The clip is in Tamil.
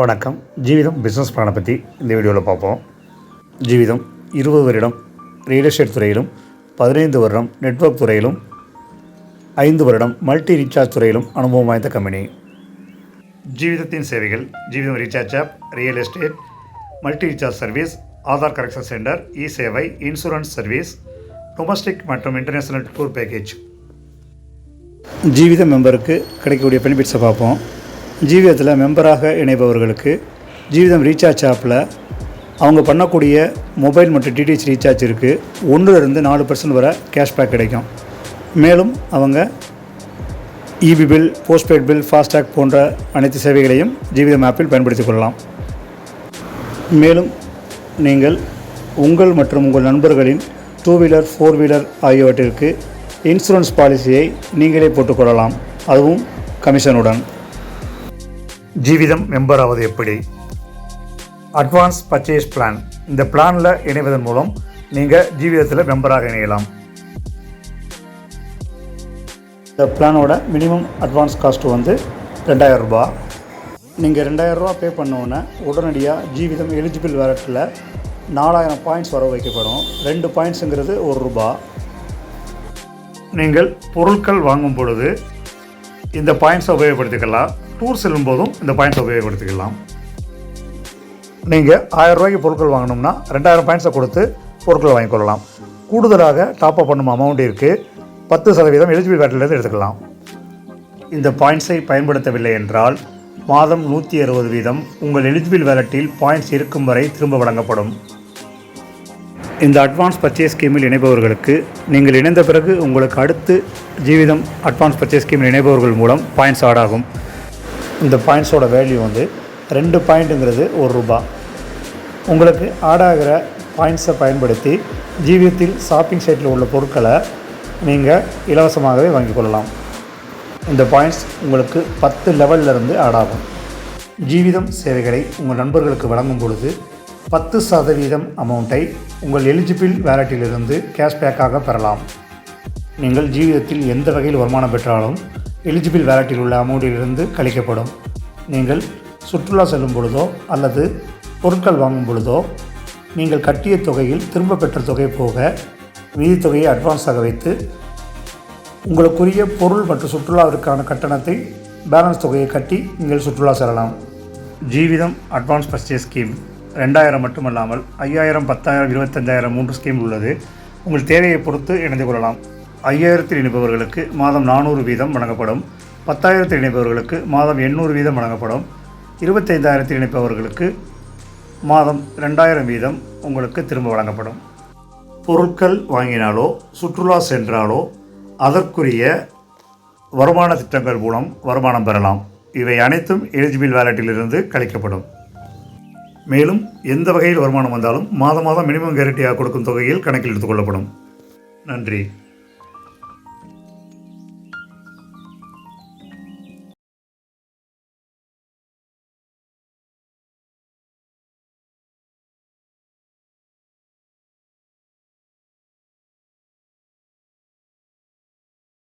வணக்கம். ஜீவிதம் பிஸ்னஸ் பிளானை பற்றி இந்த வீடியோவில் பார்ப்போம். ஜீவிதம் 20 வருடம் ரியல் எஸ்டேட் துறையிலும், 15 வருடம் நெட்வொர்க் துறையிலும், 5 வருடம் மல்டி ரீசார்ஜ் துறையிலும் அனுபவம் வாய்ந்த கம்பெனி. ஜீவிதத்தின் சேவைகள்: Jeevitham recharge app, real estate, multi recharge service, Aadhaar correction centre, e Sevai, insurance service, domestic மற்றும் இன்டர்நேஷனல் டூர் பேக்கேஜ். ஜீவிதம் மெம்பருக்கு கிடைக்கக்கூடிய பெனிஃபிட்ஸை பார்ப்போம். ஜீவிதத்தில் மெம்பராக இணைபவர்களுக்கு ஜீவிதம் ரீசார்ஜ் ஆப்பில் அவங்க பண்ணக்கூடிய மொபைல் மற்றும் டிடிஹெச் ரீசார்ஜிற்கு 1% 4% வரை கேஷ்பேக் கிடைக்கும். மேலும் அவங்க EB bill, postpaid bill, FASTag போன்ற அனைத்து சேவைகளையும் ஜீவிதம் ஆப்பில் பயன்படுத்திக் கொள்ளலாம். மேலும் நீங்கள் உங்கள் மற்றும் உங்கள் நண்பர்களின் 2 வீலர் 4 வீலர் ஆகியவற்றிற்கு இன்சூரன்ஸ் பாலிசியை நீங்களே போட்டுக்கொள்ளலாம், அதுவும் கமிஷனுடன். ஜீவிதம் மெம்பர் ஆவது எப்படி? Advance purchase plan. இந்த பிளானில் இணைவதன் மூலம் நீங்கள் ஜீவிதத்தில் மெம்பராக இணையலாம். இந்த பிளானோட மினிமம் அட்வான்ஸ் காஸ்ட்டு வந்து 2000 ரூபா. நீங்கள் 2000 ரூபா பே பண்ணோன்னே உடனடியாக ஜீவிதம் எலிஜிபிள் வேலட்டில் 4000 பாயிண்ட்ஸ் வர வைக்கப்படும். 2 பாயிண்ட்ஸுங்கிறது ₹1. நீங்கள் பொருட்கள் வாங்கும் பொழுது இந்த பாயிண்ட்ஸை உபயோகப்படுத்திக்கலாம். டூர் செல்லும் போதும் இந்த பாயிண்ட்ஸை உபயோகப்படுத்திக்கலாம். நீங்கள் 1000 ரூபாய்க்கு பொருட்கள் வாங்கினோம்னா 2000 பாயிண்ட்ஸை கொடுத்து பொருட்கள் வாங்கிக்கொள்ளலாம். கூடுதலாக டாப்அப் பண்ணும் அமௌண்ட்டிற்கு 10% எலிஜிபிள் வேலட்டிலிருந்து எடுத்துக்கலாம். இந்த பாயிண்ட்ஸை பயன்படுத்தவில்லை என்றால் மாதம் 160 வீதம் உங்கள் எலிஜிபிள் வேலட்டில் பாயிண்ட்ஸ் இருக்கும் வரை திரும்ப வழங்கப்படும். இந்த அட்வான்ஸ் பர்ச்சேஸ் ஸ்கீமில் இணைபவர்களுக்கு நீங்கள் இணைந்த பிறகு உங்களுக்கு அடுத்து ஜீவிதம் அட்வான்ஸ் பர்ச்சேஸ் ஸ்கீமில் இணைபவர்கள் மூலம் பாயிண்ட்ஸ் ஆட் ஆகும். இந்த பாயிண்ட்ஸோட வேல்யூ வந்து 2 பாயிண்ட்டுங்கிறது ₹1. உங்களுக்கு ஆட் ஆகிற பாயிண்ட்ஸை பயன்படுத்தி ஜீவிதத்தில் ஷாப்பிங் சைட்டில் உள்ள பொருட்களை நீங்கள் இலவசமாகவே வாங்கிக் கொள்ளலாம். இந்த பாயிண்ட்ஸ் உங்களுக்கு 10 லெவலிலிருந்து ஆட் ஆகும். ஜீவிதம் சேவைகளை உங்கள் நண்பர்களுக்கு வழங்கும் பொழுது 10% அமௌண்ட்டை உங்கள் எலிஜிபிள் வேலட்டிலிருந்து கேஷ்பேக்காக பெறலாம். நீங்கள் ஜீவிதத்தில் எந்த வகையில் வருமானம் பெற்றாலும் எலிஜிபிள் வேலட்டில் உள்ள அமௌண்ட்டிலிருந்து கழிக்கப்படும். நீங்கள் சுற்றுலா செல்லும் பொழுதோ அல்லது பொருட்கள் வாங்கும் பொழுதோ நீங்கள் கட்டிய தொகையில் திரும்ப பெற்ற தொகை போக மீதி தொகையை அட்வான்ஸாக வைத்து உங்களுக்குரிய பொருள் மற்றும் சுற்றுலாவிற்கான கட்டணத்தை பேலன்ஸ் தொகையை கட்டி நீங்கள் சுற்றுலா செல்லலாம். ஜீவிதம் அட்வான்ஸ் பர்ச்சேஸ் ஸ்கீம் 2000 மட்டுமல்லாமல் 5000, 10,000, 25,000 3 ஸ்கீம் உள்ளது. உங்கள் தேவையை பொறுத்து இணைந்து கொள்ளலாம். 5000 இணைப்பவர்களுக்கு மாதம் 400 வீதம் வழங்கப்படும். 10,000 இணைப்பவர்களுக்கு மாதம் 800 வீதம் வழங்கப்படும். 25,000 இணைப்பவர்களுக்கு மாதம் 2000 வீதம் உங்களுக்கு திரும்ப வழங்கப்படும். பொருட்கள் வாங்கினாலோ சுற்றுலா சென்றாலோ அதற்குரிய வருமான திட்டங்கள் மூலம் வருமானம் பெறலாம். இவை அனைத்தும் எலிஜிபிள் வேலட்டிலிருந்து கழிக்கப்படும். மேலும் எந்த வகையில் வருமானம் வந்தாலும் மாதம் மினிமம் கேரண்டியாக கொடுக்கும் தொகையில் கணக்கில் எடுத்துக்கொள்ளப்படும். நன்றி.